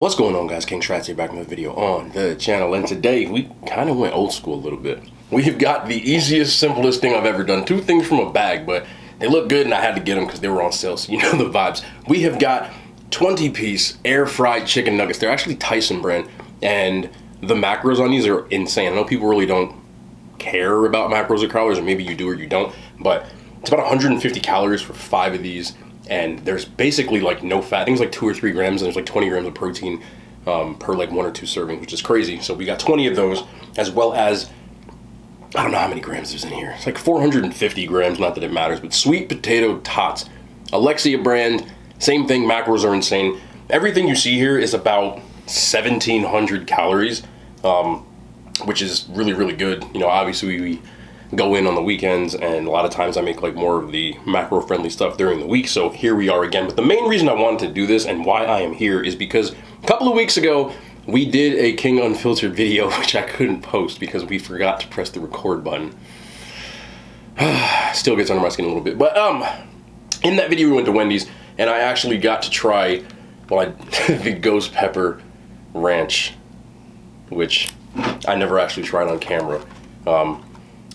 What's going on, guys? King Shrats here, back with a video on the channel, and today we kind of went old school a little bit. We've got the easiest, simplest thing I've ever done. Two things from a bag, but they look good and I had to get them because they were on sale, so you know the vibes. We have got 20-piece air-fried chicken nuggets. They're actually Tyson brand, and the macros on these are insane. I know people really don't care about macros or calories, or maybe you do or you don't, but it's about 150 calories for 5 of these. And there's basically like no fat. I think it's like 2 or 3 grams, and there's like 20 grams of protein per like 1 or 2 servings, which is crazy. So we got 20 of those, as well as, I don't know how many grams there's in here. It's like 450 grams, not that it matters, but sweet potato tots. Alexia brand, same thing, macros are insane. Everything you see here is about 1,700 calories, which is really, really good. You know, obviously we go in on the weekends, and a lot of times I make like more of the macro friendly stuff during the week, so here we are again. But the main reason I wanted to do this and why I am here is because a couple of weeks ago we did a King Unfiltered video which I couldn't post because we forgot to press the record button. Still gets under my skin a little bit, but in that video we went to Wendy's and I actually got to try the ghost pepper ranch, which I never actually tried on camera.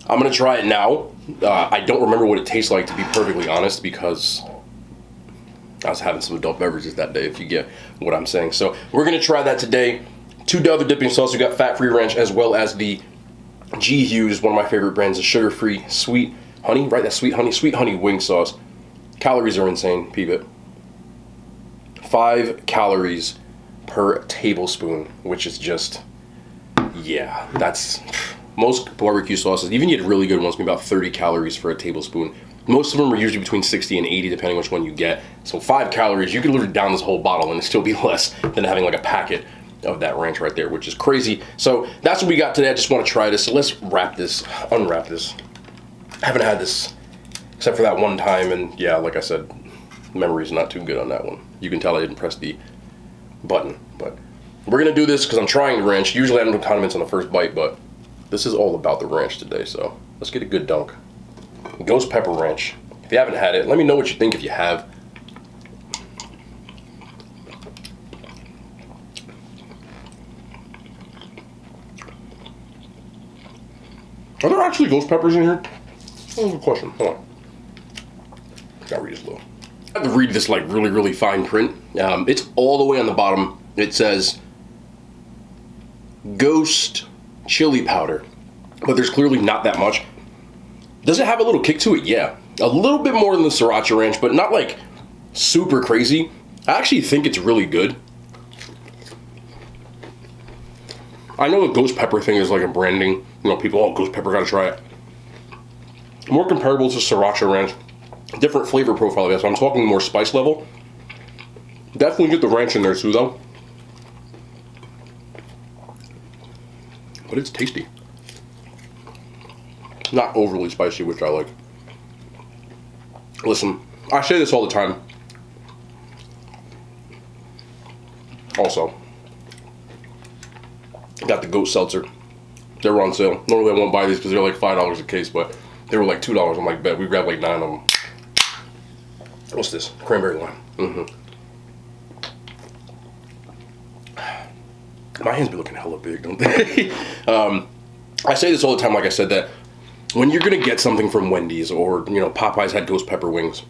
I'm gonna try it now. I don't remember what it tastes like, to be perfectly honest, because I was having some adult beverages that day, if you get what I'm saying. So we're gonna try that today. 2 other dipping sauce. We got fat-free ranch, as well as the G Hughes, one of my favorite brands, the sugar-free sweet honey, right? That sweet honey wing sauce. Calories are insane, peep it. 5 calories per tablespoon, which is just, yeah, that's... Most barbecue sauces, even you get really good ones, maybe about 30 calories for a tablespoon. Most of them are usually between 60 and 80, depending which one you get. So 5 calories, you could literally down this whole bottle and it'd still be less than having like a packet of that ranch right there, which is crazy. So that's what we got today. I just want to try this. So let's unwrap this. I haven't had this except for that one time, and yeah, like I said, memory's not too good on that one. You can tell I didn't press the button, but we're gonna do this because I'm trying the ranch. Usually I don't do condiments on the first bite, but this is all about the ranch today, so let's get a good dunk. Ghost pepper ranch. If you haven't had it, let me know what you think if you have. Are there actually ghost peppers in here? That's a good question. Hold on. Gotta read this a little. I have to read this like really, really fine print. It's all the way on the bottom. It says ghost chili powder, but there's clearly not that much. Does it have a little kick to it? Yeah, a little bit more than the sriracha ranch, but not like super crazy. I actually think it's really good. I know the ghost pepper thing is like a branding, you know, people, oh, ghost pepper, gotta try it. More comparable to sriracha ranch, different flavor profile, I guess. I'm talking more spice level. Definitely get the ranch in there too, though. But it's tasty. Not overly spicy, which I like. Listen, I say this all the time. Also, got the goat seltzer. They were on sale. Normally I won't buy these because they're like $5 a case, but they were like $2. I'm like, bet. We grabbed like 9 of them. What's this? Cranberry lime. My hands be looking hella big, don't they? I say this all the time, like I said, that when you're gonna get something from Wendy's, or, you know, Popeyes had ghost pepper wings,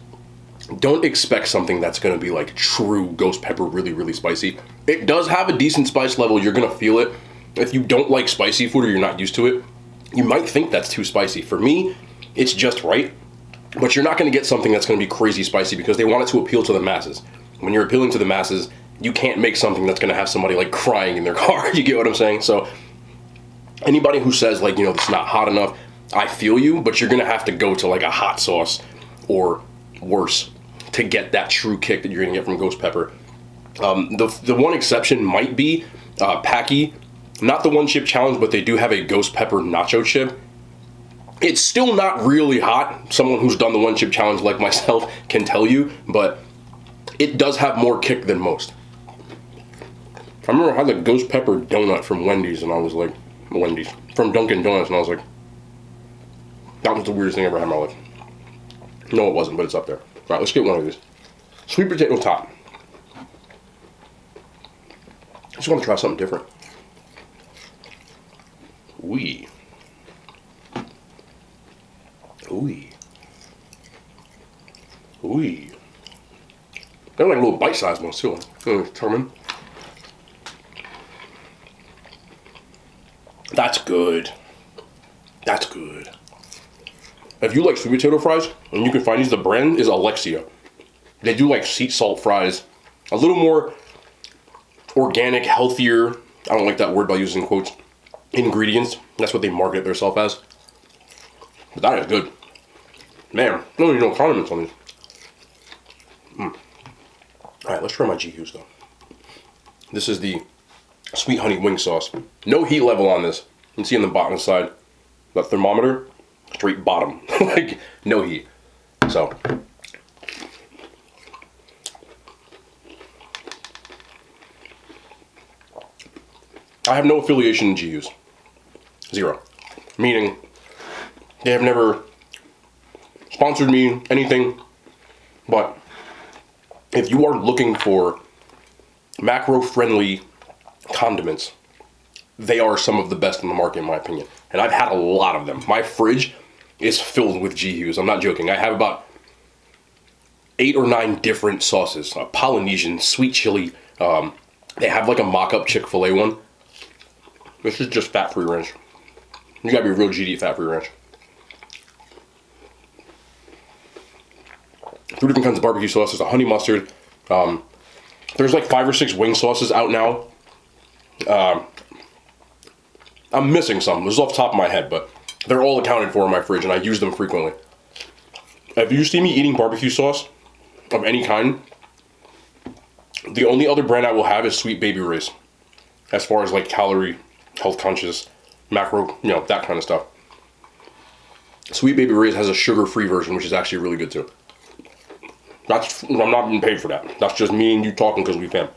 don't expect something that's gonna be like true ghost pepper, really, really spicy. It does have a decent spice level. You're gonna feel it. If you don't like spicy food or you're not used to it, you might think that's too spicy. For me, it's just right, but you're not gonna get something that's gonna be crazy spicy because they want it to appeal to the masses. When you're appealing to the masses, you can't make something that's gonna have somebody like crying in their car. You get what I'm saying? So anybody who says like, you know, it's not hot enough, I feel you, but you're gonna have to go to like a hot sauce or worse to get that true kick that you're gonna get from ghost pepper. The one exception might be Packy, not the one chip challenge, but they do have a ghost pepper nacho chip. It's still not really hot. Someone who's done the one chip challenge like myself can tell you, but it does have more kick than most. I remember I had the ghost pepper donut from Wendy's, and I was like, from Dunkin' Donuts, and I was like, that was the weirdest thing I ever had in my life. No, it wasn't, but it's up there. All right, let's get one of these. Sweet potato top. just want to try something different. Ooh. Ooh. Ooh. They're like little bite-sized ones too. Determined. That's good. That's good. If you like sweet potato fries, and you can find these, the brand is Alexia. They do like sea salt fries. A little more organic, healthier. I don't like that word by using quotes. Ingredients. That's what they market themselves as. But that is good. Man, no need no condiments on these. Alright, let's try my GQs though. This is the sweet honey wing sauce. No heat level on this. You can see on the bottom side, that thermometer, straight bottom. Like, no heat. So. I have no affiliation in GQs. Zero. Meaning, they have never sponsored me, anything. But if you are looking for macro-friendly condiments, they are some of the best in the market, in my opinion. And I've had a lot of them. My fridge is filled with GQs. I'm not joking. I have about 8 or 9 different sauces. Polynesian, sweet chili. They have like a mock-up Chick-fil-A one. This is just fat-free ranch. You gotta be a real GD fat-free ranch. 2 different kinds of barbecue sauces, a honey mustard. There's like 5 or 6 wing sauces out now. I'm missing some. This is off the top of my head, but they're all accounted for in my fridge, and I use them frequently. If you see me eating barbecue sauce of any kind, the only other brand I will have is Sweet Baby Ray's. As far as like calorie, health conscious, macro, you know, that kind of stuff. Sweet Baby Ray's has a sugar-free version, which is actually really good too. I'm not being paid for that. That's just me and you talking because we can.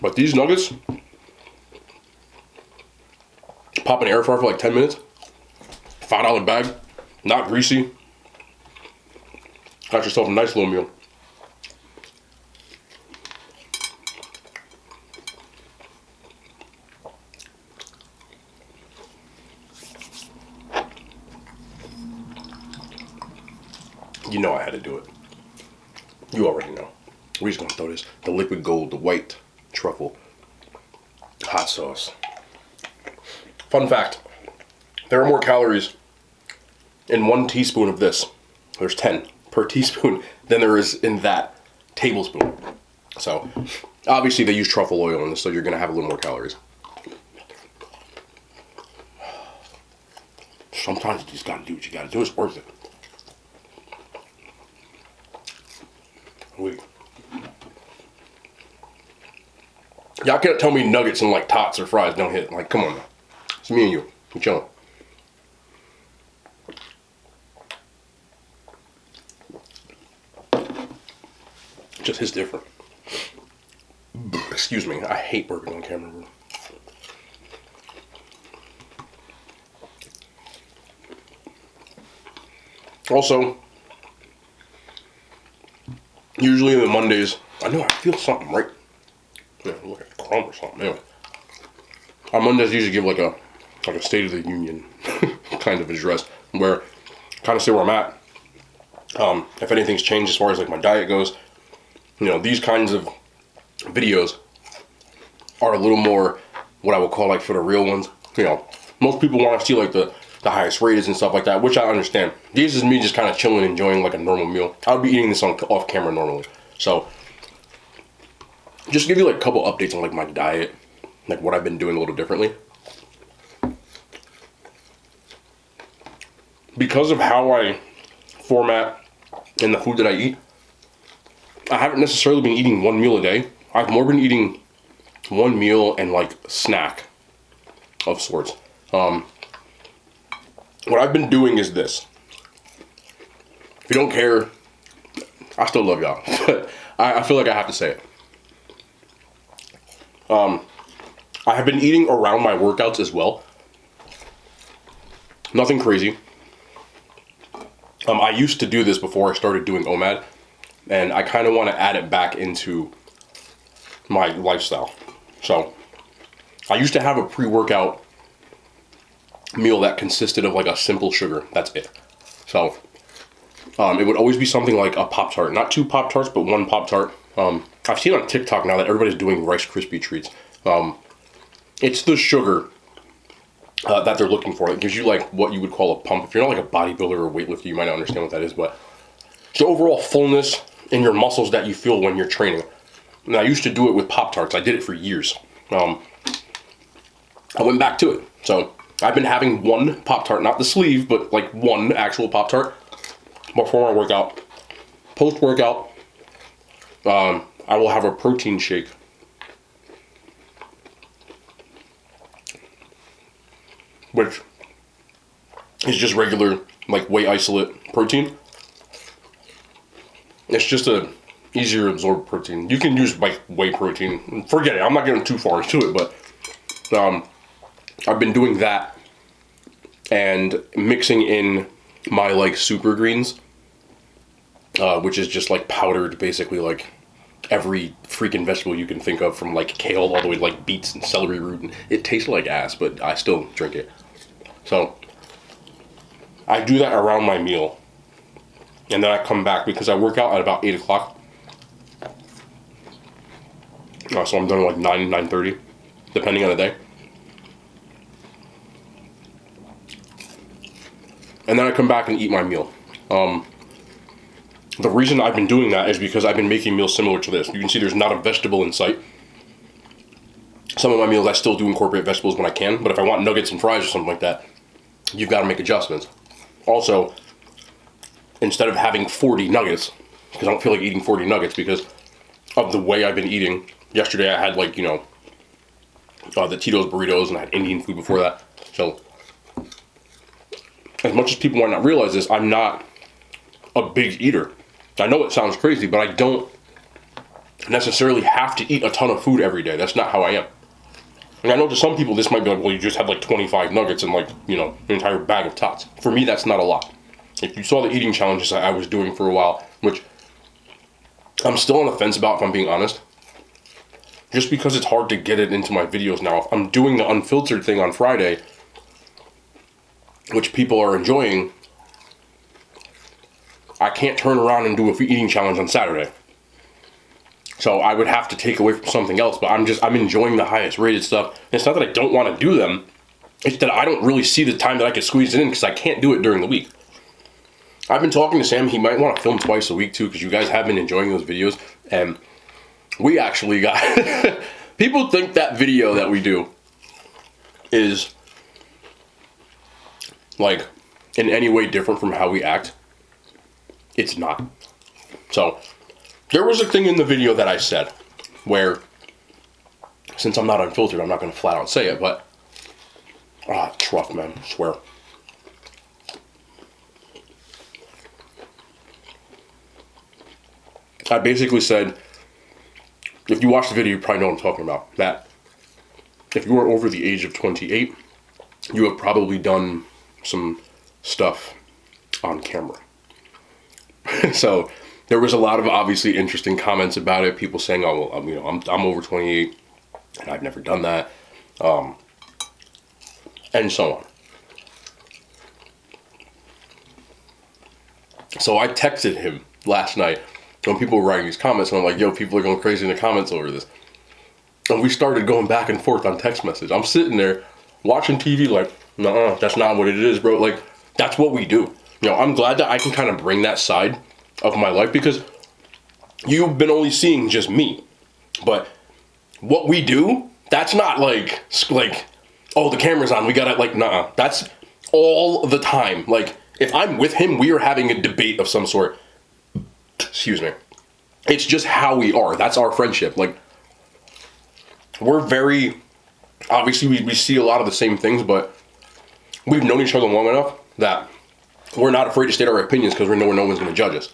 But these nuggets, pop in an air fryer for like 10 minutes. $5 bag, not greasy. Got yourself a nice little meal. You know I had to do it. You already know. We're just gonna throw this. The liquid gold, the white truffle hot sauce. Fun fact, there are more calories in 1 teaspoon of this. There's 10 per teaspoon than there is in that tablespoon. So obviously they use truffle oil in this, so you're gonna have a little more calories. Sometimes you just gotta do what you gotta do. It's worth it. Wait. Y'all can't tell me nuggets and like tots or fries don't hit. Like, come on now. It's me and you. We're chilling. Just hits different. Excuse me. I hate burping on camera. Also, usually in the Mondays, I know I feel something, right? Yeah, look at crumb or something. Anyway, on Mondays I usually give like a State of the Union kind of address where I kind of say where I'm at. If anything's changed as far as like my diet goes, you know, these kinds of videos are a little more what I would call like for the real ones. You know, most people want to see like the highest rated and stuff like that, which I understand. This is me just kind of chilling, enjoying like a normal meal. I would be eating this off camera normally. So just give you like a couple updates on like my diet, like what I've been doing a little differently. Because of how I format and the food that I eat, I haven't necessarily been eating 1 meal a day. I've more been eating 1 meal and like snack of sorts. What I've been doing is this. If you don't care, I still love y'all, but I feel like I have to say it. I have been eating around my workouts as well. Nothing crazy. I used to do this before I started doing OMAD, and I kind of want to add it back into my lifestyle. So I used to have a pre-workout meal that consisted of like a simple sugar. That's it. So it would always be something like a Pop-Tart. Not 2 Pop-Tarts, but 1 Pop-Tart. I've seen on TikTok now that everybody's doing Rice Krispie treats. It's the sugar that they're looking for. It gives you like what you would call a pump. If you're not like a bodybuilder or weightlifter, you might not understand what that is, but it's the overall fullness in your muscles that you feel when you're training. And I used to do it with Pop-Tarts. I did it for years. I went back to it. So I've been having 1 Pop-Tart, not the sleeve, but like 1 actual Pop-Tart before my workout. Post-workout, I will have a protein shake. Which is just regular, like, whey isolate protein. It's just a easier absorbed protein. You can use, like, whey protein. Forget it, I'm not getting too far into it, but I've been doing that and mixing in my, like, super greens, which is just, like, powdered, basically, like, every freaking vegetable you can think of, from, like, kale all the way to, like, beets and celery root. And it tastes like ass, but I still drink it. So I do that around my meal, and then I come back because I work out at about 8 o'clock. So I'm done at like 9, 9:30, depending on the day. And then I come back and eat my meal. The reason I've been doing that is because I've been making meals similar to this. You can see there's not a vegetable in sight. Some of my meals I still do incorporate vegetables when I can, but if I want nuggets and fries or something like that, you've got to make adjustments. Also, instead of having 40 nuggets, because I don't feel like eating 40 nuggets because of the way I've been eating. Yesterday I had, like, you know, the Tito's burritos, and I had Indian food before that. So as much as people might not realize this, I'm not a big eater. I know it sounds crazy, but I don't necessarily have to eat a ton of food every day. That's not how I am. And I know to some people this might be like, well, you just had like 25 nuggets and, like, you know, an entire bag of tots. For me, that's not a lot. If you saw the eating challenges I was doing for a while, which I'm still on the fence about, if I'm being honest, just because it's hard to get it into my videos now. If I'm doing the Unfiltered thing on Friday, which people are enjoying, I can't turn around and do a eating challenge on Saturday. So I would have to take away from something else, but I'm enjoying the highest rated stuff. And it's not that I don't want to do them, it's that I don't really see the time that I could squeeze it in because I can't do it during the week. I've been talking to Sam, he might want to film twice a week too, because you guys have been enjoying those videos, and we actually got, people think that video that we do is, like, in any way different from how we act. It's not. So there was a thing in the video that I said where, since I'm not unfiltered, I'm not going to flat out say it, but it's rough, man, I swear. I basically said, if you watch the video, you probably know what I'm talking about, that if you are over the age of 28, you have probably done some stuff on camera. So there was a lot of obviously interesting comments about it. People saying, "Oh, well, you know, I'm over 28, and I've never done that," and so on. So I texted him last night when people were writing these comments, and I'm like, "Yo, people are going crazy in the comments over this," and we started going back and forth on text message. I'm sitting there watching TV, like, "No, that's not what it is, bro." Like, that's what we do. You know, I'm glad that I can kind of bring that side of my life, because you've been only seeing just me, but what we do, that's not like, oh, the camera's on, we gotta, like, nah, that's all the time. Like, if I'm with him, we are having a debate of some sort. Excuse me. It's just how we are. That's our friendship. Like, we're very, obviously we see a lot of the same things, but we've known each other long enough that we're not afraid to state our opinions because we know no one's going to judge us.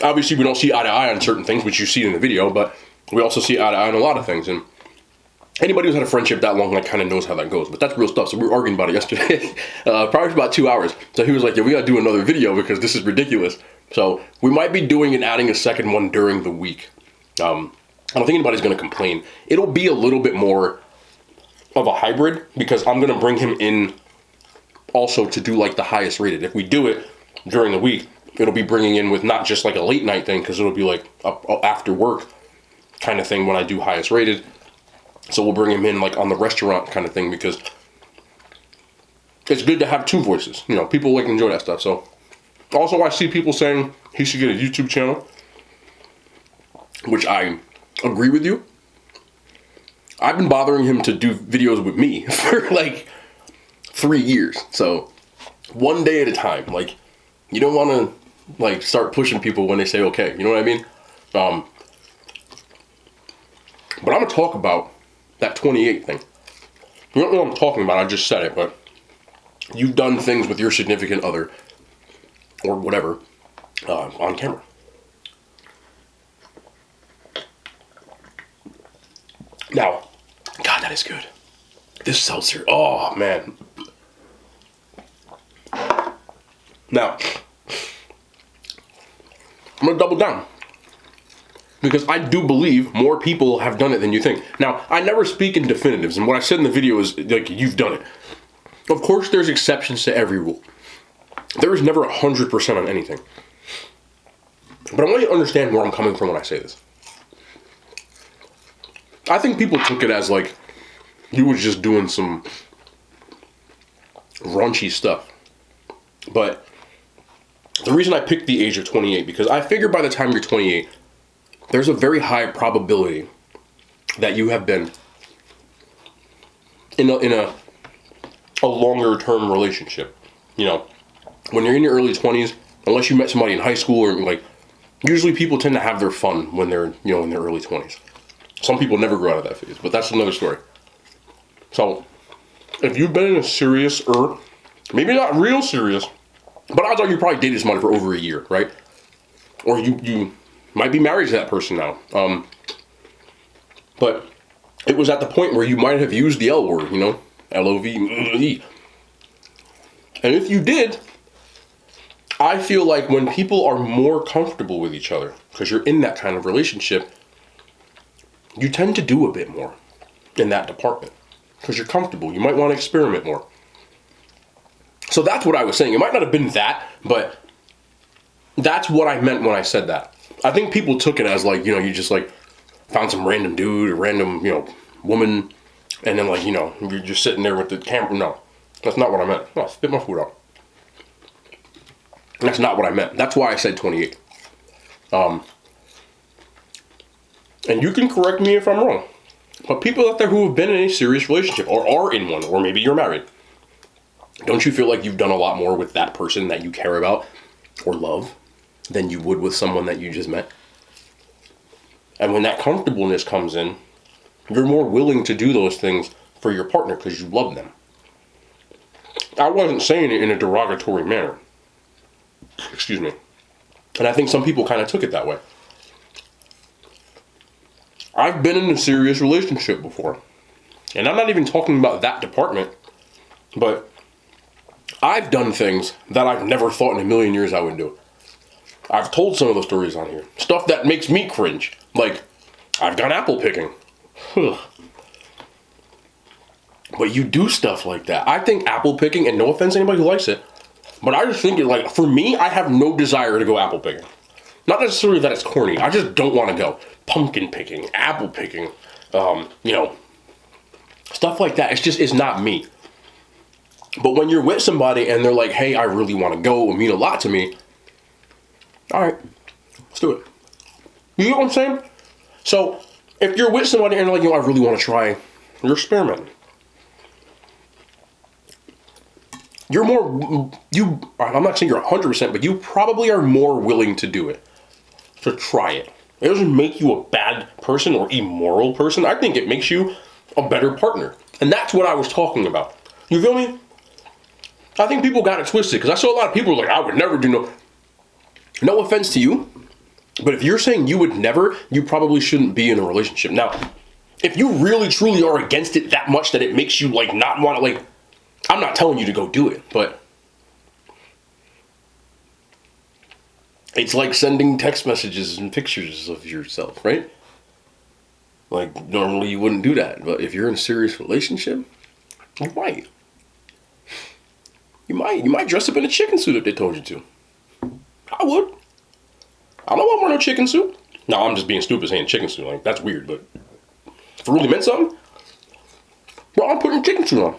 Obviously, we don't see eye to eye on certain things, which you see in the video, but we also see eye to eye on a lot of things. And Anybody who's had a friendship that long, like, kind of knows how that goes. But that's real stuff. So we were arguing about it yesterday, probably for about 2 hours. So he was like, yeah, we got to do another video because this is ridiculous. So we might be doing and adding a second one during the week. I don't think anybody's going to complain. It'll be a little bit more of a hybrid because I'm going to bring him in also to do like the highest rated. If we do it during the week, it'll be bringing in with not just like a late night thing, because it'll be like a after work kind of thing when I do highest rated. So we'll bring him in like on the restaurant kind of thing, because it's good to have two voices. You know, people like enjoy that stuff. So also I see people saying he should get a YouTube channel, which I agree with you. I've been bothering him to do videos with me for like 3 years. So one day at a time. Like, you don't want to like start pushing people when they say okay. You know what I mean? But I'm gonna talk about that 28 thing. You don't know what I'm talking about. I just said it, but you've done things with your significant other or whatever on camera. Now, God, that is good. This seltzer, oh man. Now, I'm gonna double down, because I do believe more people have done it than you think. Now, I never speak in definitives, and what I said in the video is like, you've done it. Of course, there's exceptions to every rule. There is never 100% on anything. But I want you to understand where I'm coming from when I say this. I think people took it as like you was just doing some raunchy stuff. But the reason I picked the age of 28, because I figure by the time you're 28, there's a very high probability that you have been in a longer term relationship. You know, when you're in your early 20s, unless you met somebody in high school, or like, usually people tend to have their fun when they're, you know, in their early 20s. Some people never grow out of that phase, but that's another story. So, if you've been in a serious, or maybe not real serious, but odds are you probably dated somebody for over a year, right? Or you might be married to that person now. But it was at the point where you might have used the L word, you know, L-O-V-E. And if you did, I feel like when people are more comfortable with each other, because you're in that kind of relationship, you tend to do a bit more in that department because you're comfortable. You might want to experiment more. So that's what I was saying. It might not have been that, but that's what I meant when I said that. I think people took it as like, you know, you just like found some random dude or random, you know, woman, and then like, you know, you're just sitting there with the camera. No, that's not what I meant. No, spit my food out. That's not what I meant. That's why I said 28. And you can correct me if I'm wrong. But people out there who have been in a serious relationship, or are in one, or maybe you're married, don't you feel like you've done a lot more with that person that you care about or love than you would with someone that you just met? And when that comfortableness comes in, you're more willing to do those things for your partner because you love them. I wasn't saying it in a derogatory manner. Excuse me. And I think some people kind of took it that way. I've been in a serious relationship before. And I'm not even talking about that department, but I've done things that I've never thought in a million years I would do. I've told some of those stories on here. Stuff that makes me cringe. Like, I've gone apple picking. But you do stuff like that. I think apple picking, and no offense to anybody who likes it, but I just think it, like, for me, I have no desire to go apple picking. Not necessarily that it's corny. I just don't want to go pumpkin picking, apple picking, you know, stuff like that. It's not me. But when you're with somebody and they're like, hey, I really want to go, it mean a lot to me. All right, let's do it. You get what I'm saying? So if you're with somebody and they're like, you know, I really want to try, you're experimenting. You're more, I'm not saying you're 100%, but you probably are more willing to do it, to try it. It doesn't make you a bad person or immoral person. I think it makes you a better partner. And that's what I was talking about. You feel me? I think people got it twisted, because I saw a lot of people like, I would never do no offense to you, but if you're saying you would never, you probably shouldn't be in a relationship. Now, if you really truly are against it that much that it makes you like not want to, like, I'm not telling you to go do it, but it's like sending text messages and pictures of yourself, right? Like, normally you wouldn't do that, but if you're in a serious relationship, you might. You might dress up in a chicken suit if they told you to. I would. I don't want to wear no chicken suit. No, I'm just being stupid saying chicken suit. Like, that's weird, but if it really meant something, well, I'm putting a chicken suit on.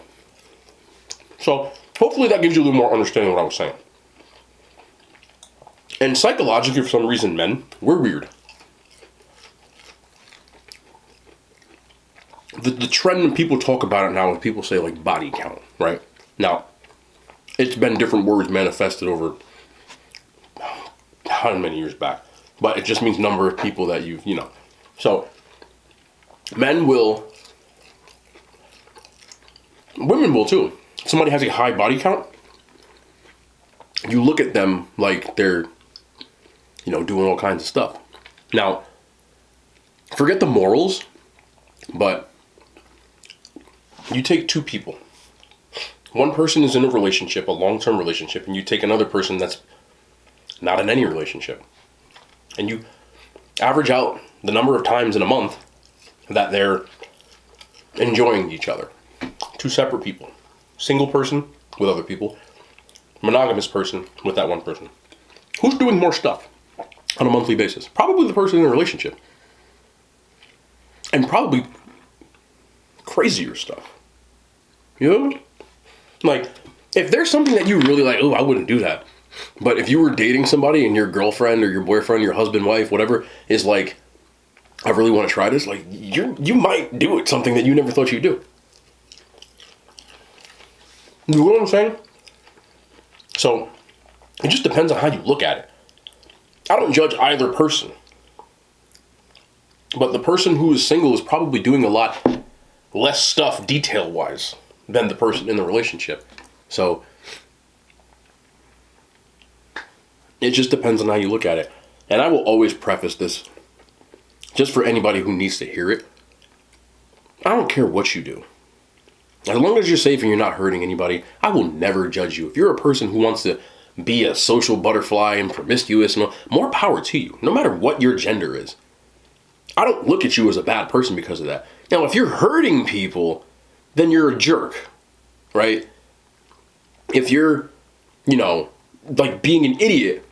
So, hopefully that gives you a little more understanding of what I was saying. And psychologically, for some reason, men, we're weird. The trend when people talk about it now is people say, like, body count, right? Now, it's been different words manifested over how many years back. But it just means number of people that you've, So, men will, women will too. If somebody has a high body count, you look at them like they're, doing all kinds of stuff. Now, forget the morals, but you take two people. One person is in a relationship, a long-term relationship, and you take another person that's not in any relationship. And you average out the number of times in a month that they're enjoying each other. Two separate people. Single person with other people. Monogamous person with that one person. Who's doing more stuff on a monthly basis? Probably the person in a relationship. And probably crazier stuff. Like, if there's something that you really like, oh, I wouldn't do that. But if you were dating somebody and your girlfriend or your boyfriend, your husband, wife, whatever, is like, I really want to try this, like, you might do it, something that you never thought you'd do. You know what I'm saying? So, it just depends on how you look at it. I don't judge either person. But the person who is single is probably doing a lot less stuff detail-wise than the person in the relationship. So, it just depends on how you look at it. And I will always preface this, just for anybody who needs to hear it. I don't care what you do. As long as you're safe and you're not hurting anybody, I will never judge you. If you're a person who wants to be a social butterfly and promiscuous, more power to you, no matter what your gender is. I don't look at you as a bad person because of that. Now, if you're hurting people, then you're a jerk, right? If you're, like being an idiot,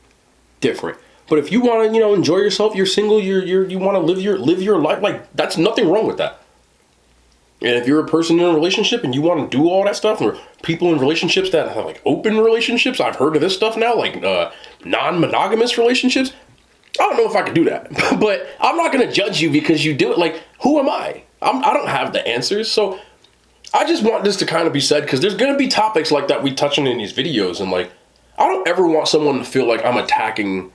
different. But if you want to, enjoy yourself, you're single, you want to live your life, like, that's nothing wrong with that. And if you're a person in a relationship and you want to do all that stuff, or people in relationships that have like open relationships, I've heard of this stuff now, like non-monogamous relationships. I don't know if I could do that, but I'm not going to judge you because you do it. Like, who am I? I don't have the answers. So I just want this to kind of be said, because there's going to be topics like that we touch on in these videos. And like, I don't ever want someone to feel like I'm attacking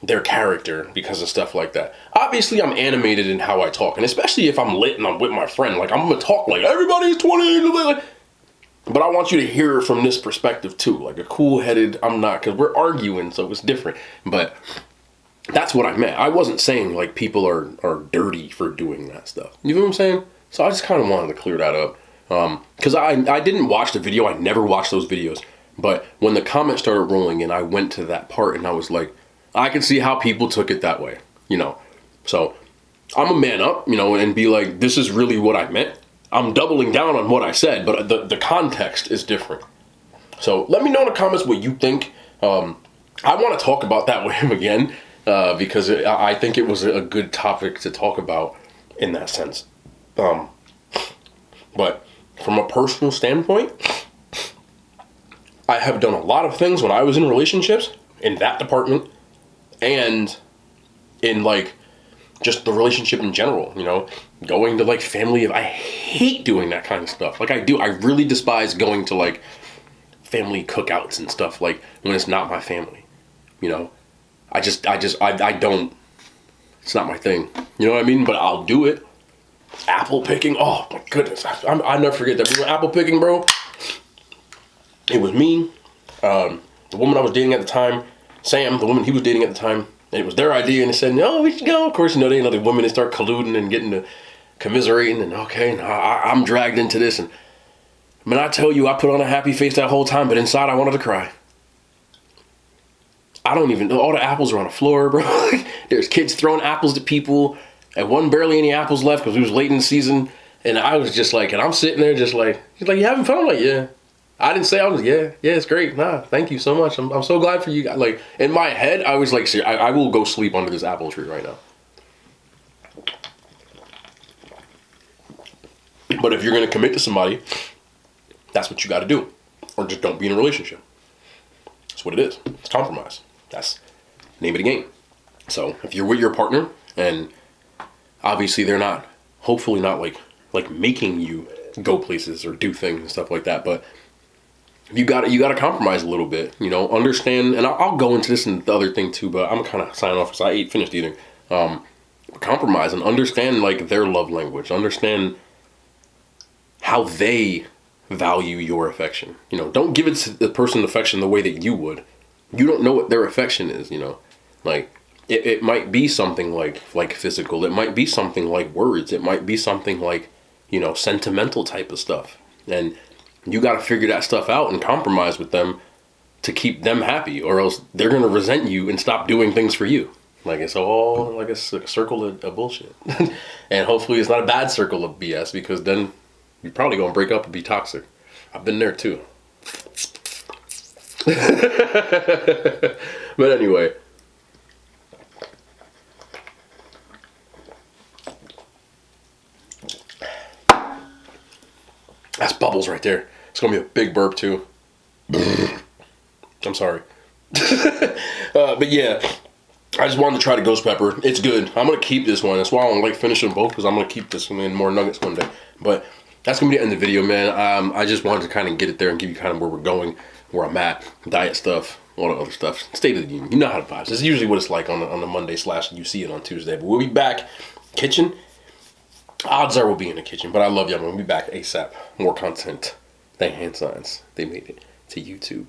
their character because of stuff like that. Obviously, I'm animated in how I talk, and especially if I'm lit and I'm with my friend, like, I'm gonna talk like everybody's 20. But I want you to hear it from this perspective too, like a cool-headed. I'm not, because we're arguing, so it's different. But that's what I meant. I wasn't saying like people are dirty for doing that stuff. You know what I'm saying? So I just kind of wanted to clear that up, because I didn't watch the video. I never watched those videos. But when the comments started rolling in, I went to that part and I was like, I can see how people took it that way, So I'm a man up, and be like, this is really what I meant. I'm doubling down on what I said, but the context is different. So let me know in the comments what you think. I want to talk about that with him again, because I think it was a good topic to talk about in that sense. But from a personal standpoint, I have done a lot of things when I was in relationships in that department, and in like just the relationship in general, going to like family. I hate doing that kind of stuff. Like, I really despise going to like family cookouts and stuff, like when it's not my family, I don't, it's not my thing. You know what I mean? But I'll do it. Apple picking. Oh my goodness. I never forget that. We went apple picking, bro. It was me, the woman I was dating at the time, Sam, the woman he was dating at the time. And it was their idea, and they said, no, we should go. Of course, they know the women, they start colluding and getting to commiserating and okay, I'm dragged into this. And man, I tell you, I put on a happy face that whole time, but inside I wanted to cry. I don't even know. All the apples are on the floor, bro. There's kids throwing apples at people. And wasn't barely any apples left because it was late in the season. And I was just like, and I'm sitting there just like, he's like, you having fun? I'm like, yeah. I didn't say I was, yeah, it's great. Nah, thank you so much. I'm so glad for you guys. Like, in my head, I was like, I will go sleep under this apple tree right now. But if you're going to commit to somebody, that's what you got to do. Or just don't be in a relationship. That's what it is. It's compromise. That's the name of the game. So if you're with your partner and obviously they're not, hopefully not like making you go places or do things and stuff like that, but you got to compromise a little bit, you know, understand, and I'll go into this and the other thing too, but I'm kind of signing off because I finished eating. Compromise and understand like their love language, understand how they value your affection. You know, don't give it to the person affection the way that you would. You don't know what their affection is, you know, like it might be something like physical. It might be something like words. It might be something like, you know, sentimental type of stuff. And you got to figure that stuff out and compromise with them to keep them happy, or else they're going to resent you and stop doing things for you. Like it's all like a circle of bullshit. And hopefully it's not a bad circle of BS, because then you're probably going to break up and be toxic. I've been there too. But anyway. That's bubbles right there. It's going to be a big burp too. I'm sorry. But yeah, I just wanted to try the ghost pepper. It's good. I'm going to keep this one. That's why I don't like finishing both, because I'm going to keep this one and more nuggets one day. But that's going to be the end of the video, man. I just wanted to kind of get it there and give you kind of where we're going, where I'm at, diet stuff, all the other stuff. State of the union. You know how to vibes. This is usually what it's like on the Monday / you see it on Tuesday. But we'll be back. Kitchen. Odds are we'll be in the kitchen. But I love y'all. We'll be back ASAP. More content. Thank hand signs. They made it to YouTube.